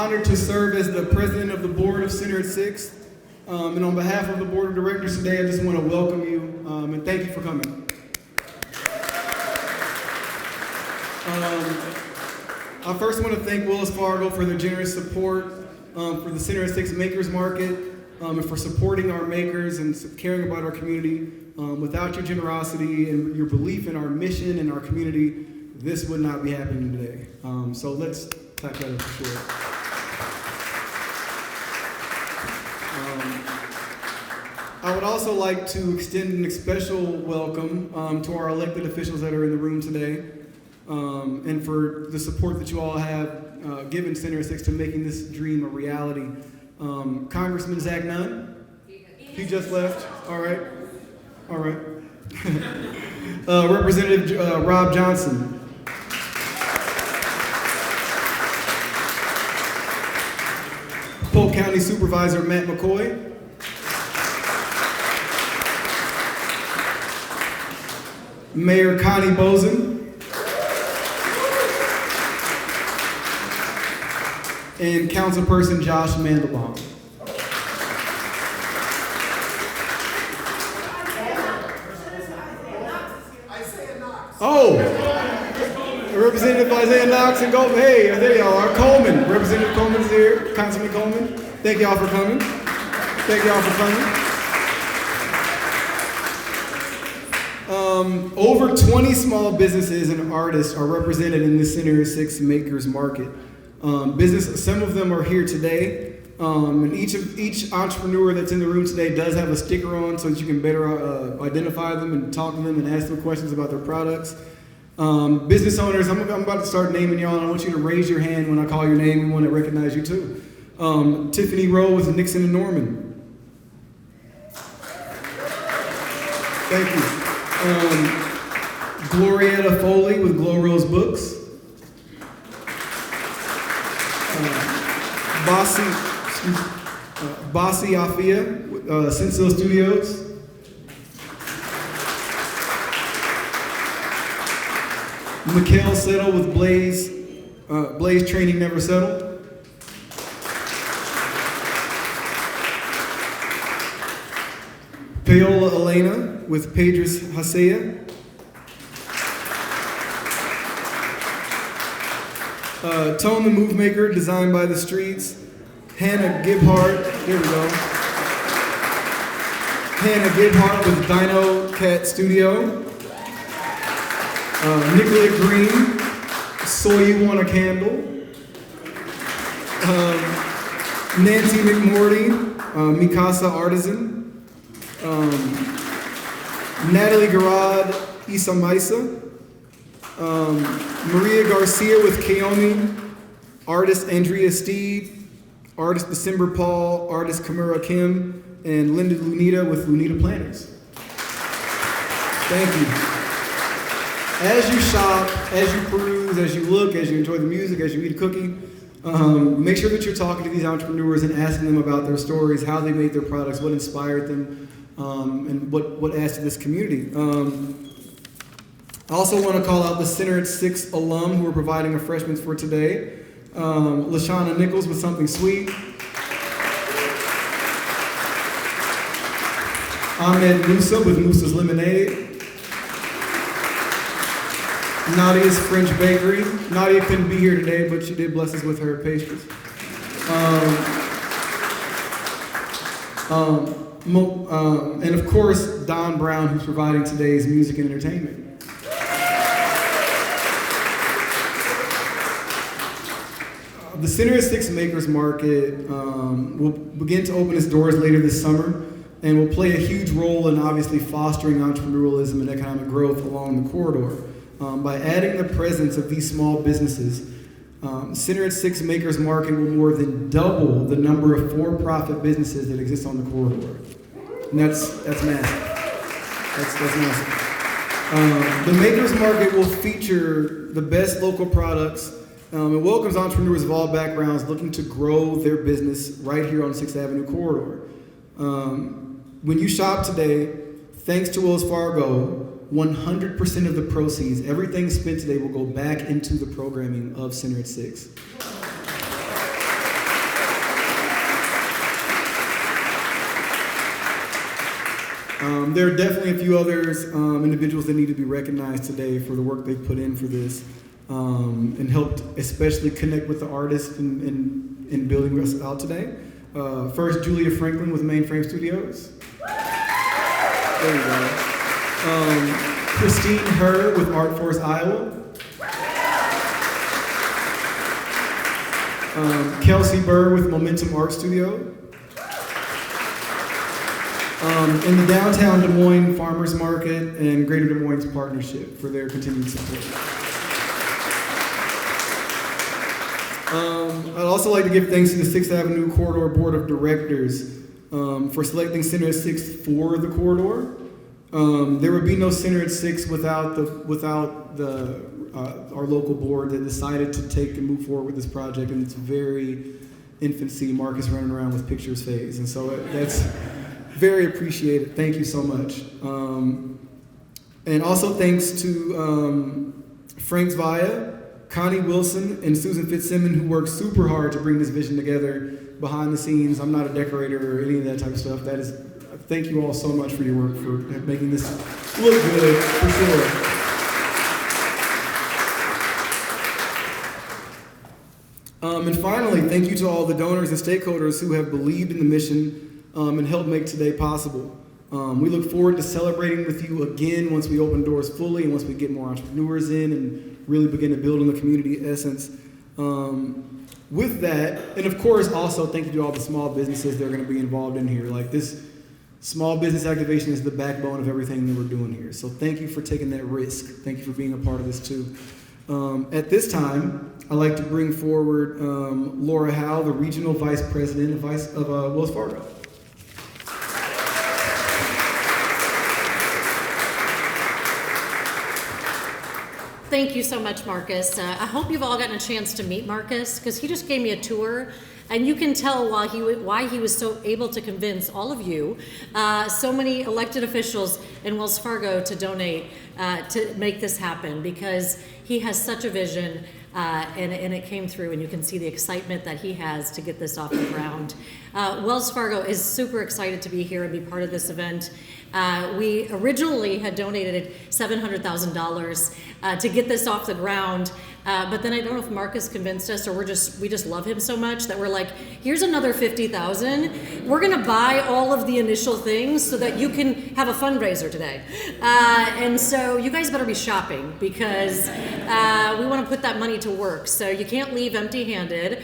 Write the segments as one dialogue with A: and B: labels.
A: honored to serve as the president of the board of Center at 6. And on behalf of the board of directors today, I just want to welcome you and thank you for coming. I first want to thank Wells Fargo for their generous support for the Center at 6 Makers Market and for supporting our makers and caring about our community. Without your generosity and your belief in our mission and our community, this would not be happening today. So let's clap that up for sure. I would also like to extend a special welcome to our elected officials that are in the room today, and for the support that you all have given Center at 6 to making this dream a reality. Congressman Zach Nunn, he just left. All right. Representative Rob Johnson. Polk County Supervisor Matt McCoy. Mayor Connie Bozen. And Councilperson Josh Mandelbaum. Oh, Representative Isaiah Knox and Goldman. Hey, there y'all are. Coleman. Representative Coleman's here. Councilman Coleman. Thank y'all for coming. Over 20 small businesses and artists are represented in the Center at 6 Makers Market. Some of them are here today. And each entrepreneur that's in the room today does have a sticker on so that you can better identify them and talk to them and ask them questions about their products. Business owners, I'm about to start naming y'all, and I want you to raise your hand when I call your name. We want to recognize you too. Tiffany Rowe with Nixon and Norman. Thank you. Glorietta Foley with Glow Rose Books. Bossy Afia with Senso Studios. Mikhail Settle with Blaze Training Never Settle. Paola Elena with Pedris Hasea. Tone the Move Maker, Designed by the Streets. Hannah Gibhart, here we go. Hannah Gibhart with Dino Cat Studio. Nicola Green, So You Want a Candle. Nancy McMorty, Mikasa Artisan. Natalie Garad, Isa Maisa. Maria Garcia with Keomi. Artist Andrea Steed. Artist December Paul, artist Kamura Kim, and Linda Lunita with Lunita Planners. Thank you. As you shop, as you peruse, as you look, as you enjoy the music, as you eat a cookie, make sure that you're talking to these entrepreneurs and asking them about their stories, how they made their products, what inspired them, and what adds to this community. I also want to call out the Center at 6 alum who are providing refreshments for today. Lashana Nichols with Something Sweet. Ahmed Musa with Musa's Lemonade. Nadia's French Bakery. Nadia couldn't be here today, but she did bless us with her pastries. And of course, Don Brown, who's providing today's music and entertainment. The Center at 6 Makers Market will begin to open its doors later this summer and will play a huge role in obviously fostering entrepreneurialism and economic growth along the corridor. By adding the presence of these small businesses, Center at 6 Makers Market will more than double the number of for-profit businesses that exist on the corridor. And that's massive. That's massive. The Makers Market will feature the best local products. It welcomes entrepreneurs of all backgrounds looking to grow their business right here on 6th Avenue corridor. When you shop today, thanks to Wells Fargo, 100% of the proceeds, everything spent today will go back into the programming of Center at 6. There are definitely a few others, individuals that need to be recognized today for the work they've put in for this, and helped especially connect with the artists in building us out today. First, Julia Franklin with Mainframe Studios. There you go. Christine Herr with Art Force Iowa. Kelsey Burr with Momentum Art Studio. And the Downtown Des Moines Farmers Market and Greater Des Moines Partnership for their continued support. I'd also like to give thanks to the 6th Avenue Corridor Board of Directors for selecting Center at 6 for the corridor. There would be no Center at 6 without our local board that decided to take and move forward with this project in its very infancy. Marcus running around with pictures phase, and so that's very appreciated. Thank you so much. And also thanks to Frank Zvaya, Connie Wilson, and Susan Fitzsimmons, who worked super hard to bring this vision together behind the scenes. I'm not a decorator or any of that type of stuff. Thank you all so much for your work, for making this look good, for sure. And finally, thank you to all the donors and stakeholders who have believed in the mission and helped make today possible. We look forward to celebrating with you again once we open doors fully and once we get more entrepreneurs in and really begin to build on the community essence. With that, and of course, also thank you to all the small businesses that are going to be involved in here. Like, this small business activation is the backbone of everything that we're doing here. So thank you for taking that risk. Thank you for being a part of this too. At this time, I'd like to bring forward Laura Howe, the Regional Vice President of Wells Fargo.
B: Thank you so much, Marcus. I hope you've all gotten a chance to meet Marcus, because he just gave me a tour, and you can tell why he was so able to convince all of you, so many elected officials in Wells Fargo, to donate to make this happen, because he has such a vision, and it came through, and you can see the excitement that he has to get this off the ground. Wells Fargo is super excited to be here and be part of this event. We originally had donated $700,000 to get this off the ground, but then I don't know if Marcus convinced us, or we just love him so much that we're like, here's another $50,000. We're gonna buy all of the initial things so that you can have a fundraiser today. And so you guys better be shopping, because we want to put that money to work. So you can't leave empty-handed.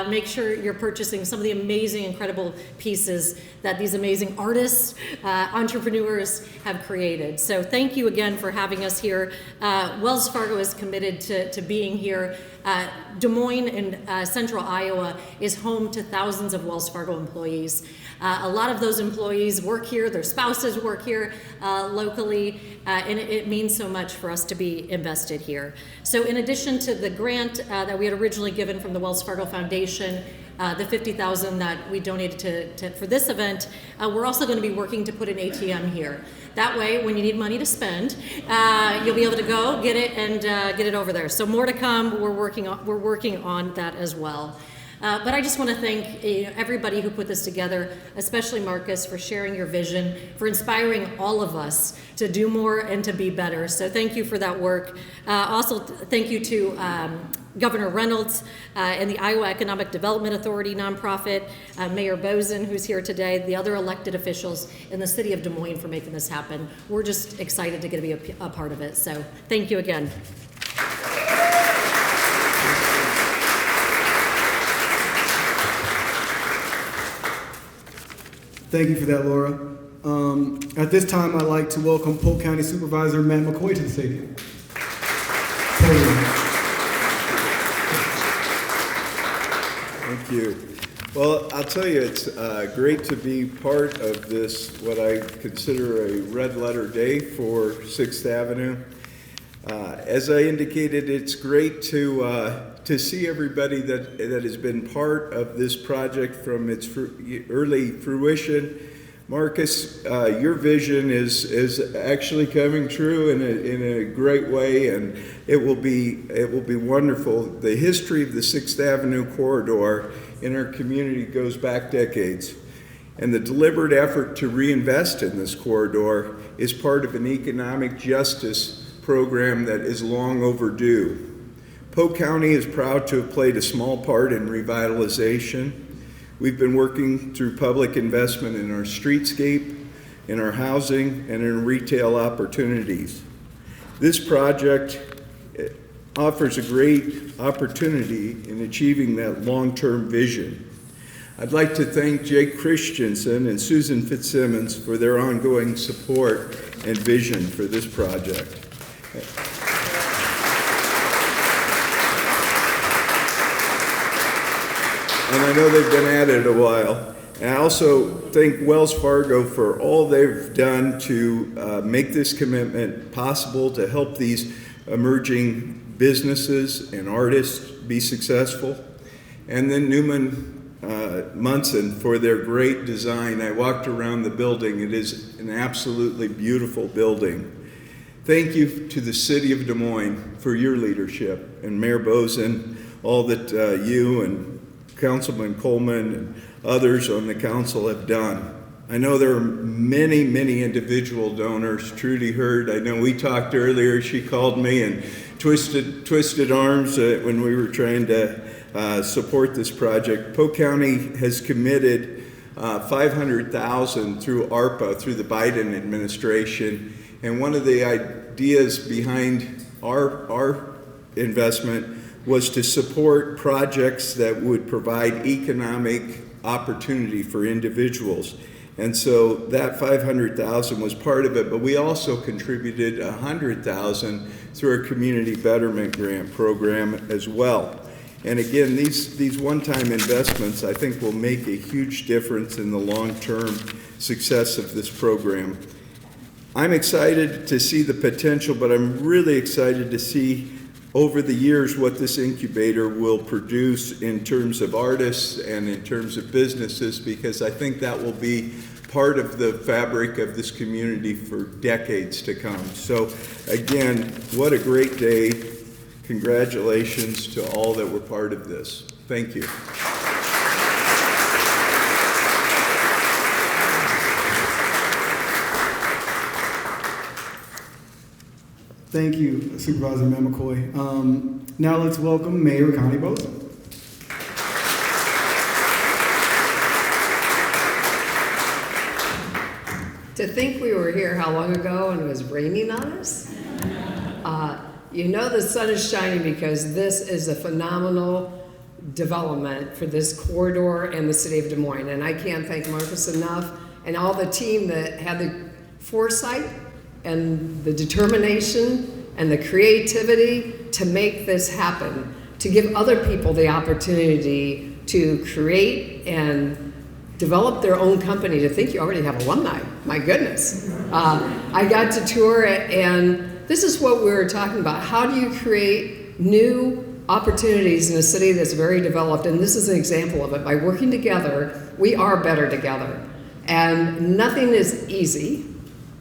B: Make sure you're purchasing some of the amazing, incredible pieces that these amazing artists, entrepreneurs have created. So thank you again for having us here. Wells Fargo is committed to being here. Des Moines and Central Iowa is home to thousands of Wells Fargo employees. A lot of those employees work here, their spouses work here locally, and it means so much for us to be invested here. So in addition to the grant that we had originally given from the Wells Fargo Foundation, the $50,000 that we donated for this event, we're also going to be working to put an ATM here. That way, when you need money to spend, you'll be able to go get it and get it over there. So more to come. We're working on that as well. But I just want to thank everybody who put this together, especially Marcus, for sharing your vision, for inspiring all of us to do more and to be better. So thank you for that work. Also, thank you to Governor Reynolds and the Iowa Economic Development Authority nonprofit, Mayor Bozen, who's here today, the other elected officials in the city of Des Moines for making this happen. We're just excited to get to be a part of it. So thank you again.
A: Thank you for that, Laura. At this time, I'd like to welcome Polk County Supervisor Matt McCoy to the stadium.
C: Thank you. Well, I'll tell you, it's great to be part of this, what I consider a red letter day for 6th Avenue. As I indicated, it's great to see everybody that has been part of this project from its early fruition. Marcus, your vision is actually coming true in a great way, and it will be wonderful. The history of the 6th Avenue corridor in our community goes back decades, And the deliberate effort to reinvest in this corridor is part of an economic justice program that is long overdue. Polk County is proud to have played a small part in revitalization. We've been working through public investment in our streetscape, in our housing, and in retail opportunities. This project offers a great opportunity in achieving that long-term vision. I'd like to thank Jake Christensen and Susan Fitzsimmons for their ongoing support and vision for this project. And I know they've been at it a while. And I also thank Wells Fargo for all they've done to make this commitment possible to help these emerging businesses and artists be successful. And then Newman Munson for their great design. I walked around the building. It is an absolutely beautiful building. Thank you to the City of Des Moines for your leadership, and Mayor Bozen, all that you and Councilman Coleman and others on the council have done. I know there are many, many individual donors. Trudy Hurd, I know we talked earlier, she called me and twisted arms when we were trying to support this project. Polk County has committed $500,000 through ARPA, through the Biden administration. And one of the ideas behind our investment was to support projects that would provide economic opportunity for individuals. And so that $500,000 was part of it, but we also contributed $100,000 through our Community Betterment Grant program as well. And again, these one-time investments, I think, will make a huge difference in the long-term success of this program. I'm excited to see the potential, but I'm really excited to see over the years what this incubator will produce in terms of artists and in terms of businesses, because I think that will be part of the fabric of this community for decades to come. So again, what a great day. Congratulations to all that were part of this. Thank you.
A: Thank you, Supervisor Matt McCoy. Now let's welcome Mayor Connie Bozen.
D: To think we were here how long ago and it was raining on us? You know the sun is shining because this is a phenomenal development for this corridor and the city of Des Moines. And I can't thank Marcus enough and all the team that had the foresight and the determination and the creativity to make this happen, to give other people the opportunity to create and develop their own company. To think you already have alumni, my goodness. I got to tour it, and this is what we were talking about. How do you create new opportunities in a city that's very developed? And this is an example of it. By working together, we are better together. And nothing is easy.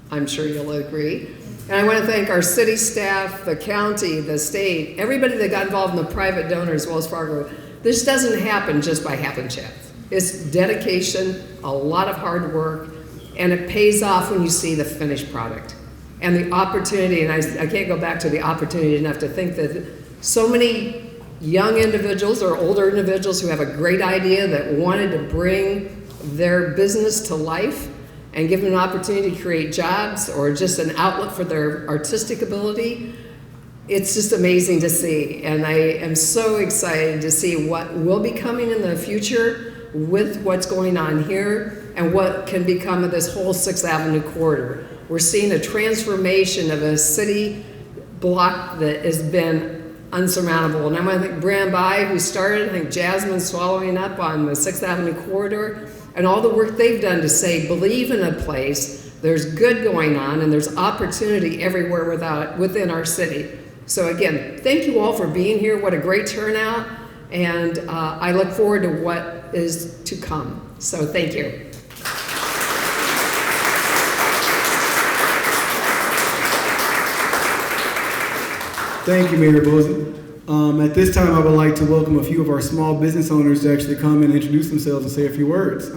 D: I'm sure you'll agree. And I want to thank our city staff, the county, the state, everybody that got involved in the private donors, Wells Fargo. This doesn't happen just by happen chance. It's dedication, a lot of hard work, and it pays off when you see the finished product. And the opportunity, and I can't go back to the opportunity enough to think that so many young individuals or older individuals who have a great idea that wanted to bring their business to life and give them an opportunity to create jobs or just an outlet for their artistic ability. It's just amazing to see. And I am so excited to see what will be coming in the future with what's going on here and what can become of this whole 6th Avenue corridor. We're seeing a transformation of a city block that has been unsurmountable. And I want to thank Brand By, who started, I think Jasmine swallowing up on the 6th Avenue corridor, and all the work they've done to say, believe in a place, there's good going on, and there's opportunity everywhere within our city. So again, thank you all for being here. What a great turnout. And I look forward to what is to come. So thank you.
A: Thank you, Mayor Bozen. At this time, I would like to welcome a few of our small business owners to actually come and introduce themselves and say a few words.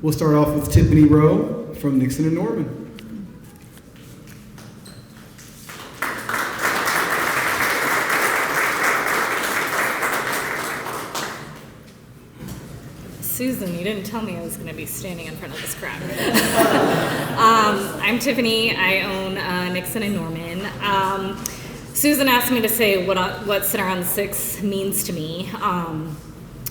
A: We'll start off with Tiffany Rowe from Nixon and Norman.
E: Susan, you didn't tell me I was going to be standing in front of this crowd. I'm Tiffany. I own Nixon and Norman. Susan asked me to say what Center on the Six means to me,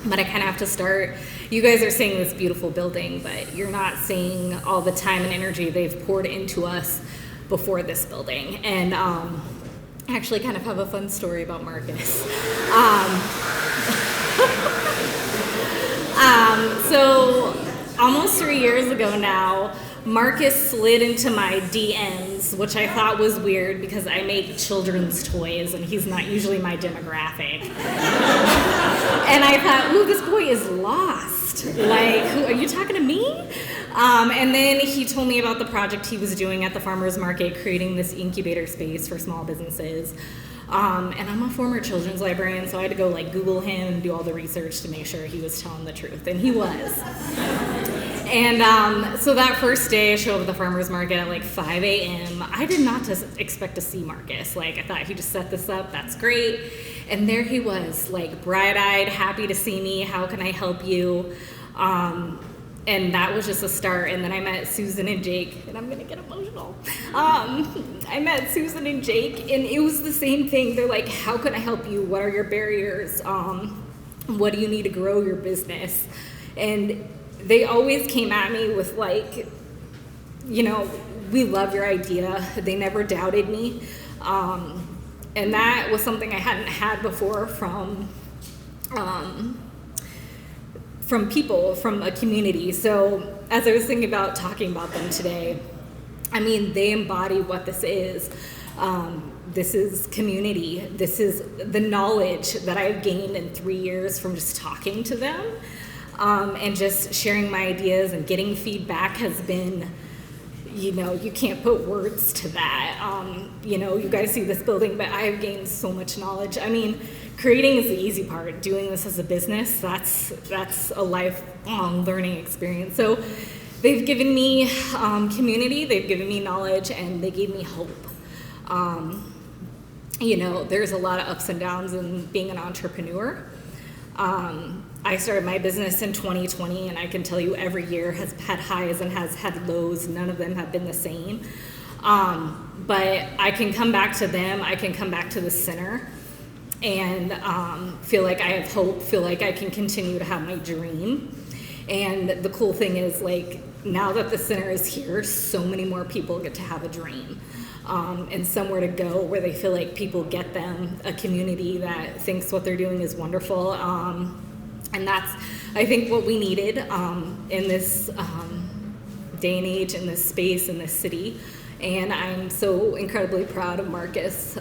E: but I kind of have to start. You guys are seeing this beautiful building, but you're not seeing all the time and energy they've poured into us before this building. And I actually kind of have a fun story about Marcus. So almost 3 years ago now, Marcus slid into my DMs, which I thought was weird because I make children's toys and he's not usually my demographic. And I thought, ooh, this boy is lost. Like, who, are you talking to me? And then he told me about the project he was doing at the farmer's market, creating this incubator space for small businesses. And I'm a former children's librarian, so I had to go like Google him and do all the research to make sure he was telling the truth, and he was. And so that first day, I showed up at the farmer's market at like 5 a.m. I did not expect to see Marcus. Like, I thought he just set this up, that's great. And there he was, like bright-eyed, happy to see me, how can I help you? And that was just a start. And then I met Susan and Jake, and I'm gonna get emotional. I met Susan and Jake, and it was the same thing. They're like, how can I help you? What are your barriers? What do you need to grow your business? And they always came at me with like, you know, we love your idea. They never doubted me. And that was something I hadn't had before from people, from a community. So as I was thinking about talking about them today, I mean, they embody what this is. This is community. This is the knowledge that I've gained in 3 years from just talking to them, and just sharing my ideas and getting feedback has been, you know, you can't put words to that. You know, you guys see this building, but I've gained so much knowledge. I mean, creating is the easy part. Doing this as a business, that's a lifelong learning experience. So they've given me community, they've given me knowledge, and they gave me hope. You know, there's a lot of ups and downs in being an entrepreneur. I started my business in 2020, and I can tell you every year has had highs and has had lows. None of them have been the same. But I can come back to them. I can come back to the center and feel like I have hope, feel like I can continue to have my dream. And the cool thing is, like, now that the center is here, so many more people get to have a dream. And somewhere to go where they feel like people get them, a community that thinks what they're doing is wonderful. And that's, I think, what we needed in this day and age, in this space, in this city. And I'm so incredibly proud of Marcus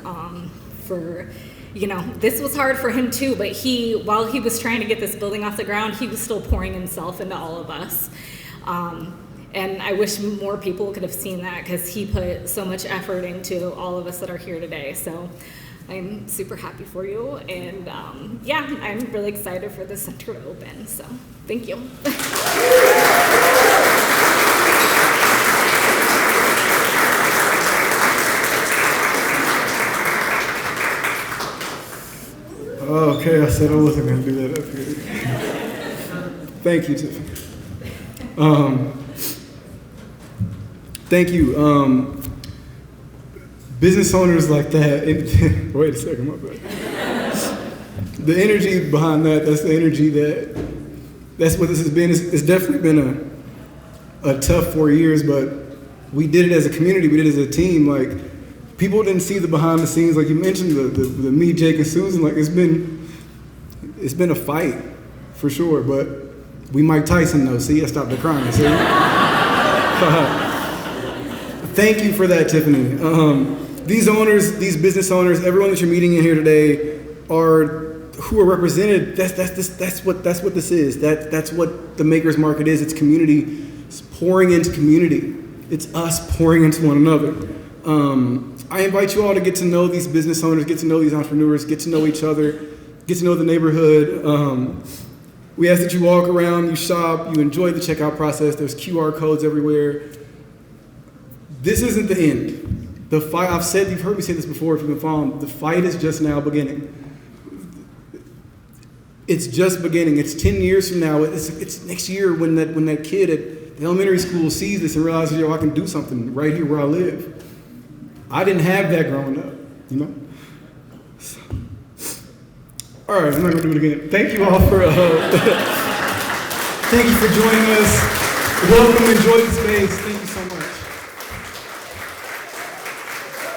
E: for, you know, this was hard for him too, but while he was trying to get this building off the ground, he was still pouring himself into all of us. And I wish more people could have seen that, because he put so much effort into all of us that are here today. So I'm super happy for you. And yeah, I'm really excited for the center to open. So thank you.
A: Okay, I said I wasn't going to do that up here. Thank you, Tiffany. Thank you. Business owners like that, wait a second, my bad. The energy behind that, that's the energy that's what this has been. It's definitely been a tough 4 years, but we did it as a community, we did it as a team. Like, people didn't see the behind the scenes, like you mentioned, the me, Jake, and Susan. Like, it's been a fight, for sure, but we Mike Tyson though. See, I stopped the crying. See? Thank you for that, Tiffany. These owners, these business owners, everyone that you're meeting in here today who are represented. That's what this is. That's what the Makers Market is. It's community. It's pouring into community. It's us pouring into one another. I invite you all to get to know these business owners, get to know these entrepreneurs, get to know each other, get to know the neighborhood. We ask that you walk around, you shop, you enjoy the checkout process. There's QR codes everywhere. This isn't the end. The fight, I've said, you've heard me say this before if you've been following, the fight is just now beginning. It's just beginning. It's 10 years from now. It's next year when that kid at the elementary school sees this and realizes, yo, I can do something right here where I live. I didn't have that growing up, you know? All right, I'm not gonna do it again. Thank you all for thank you for joining us. Welcome, enjoy the space. Thank you so much.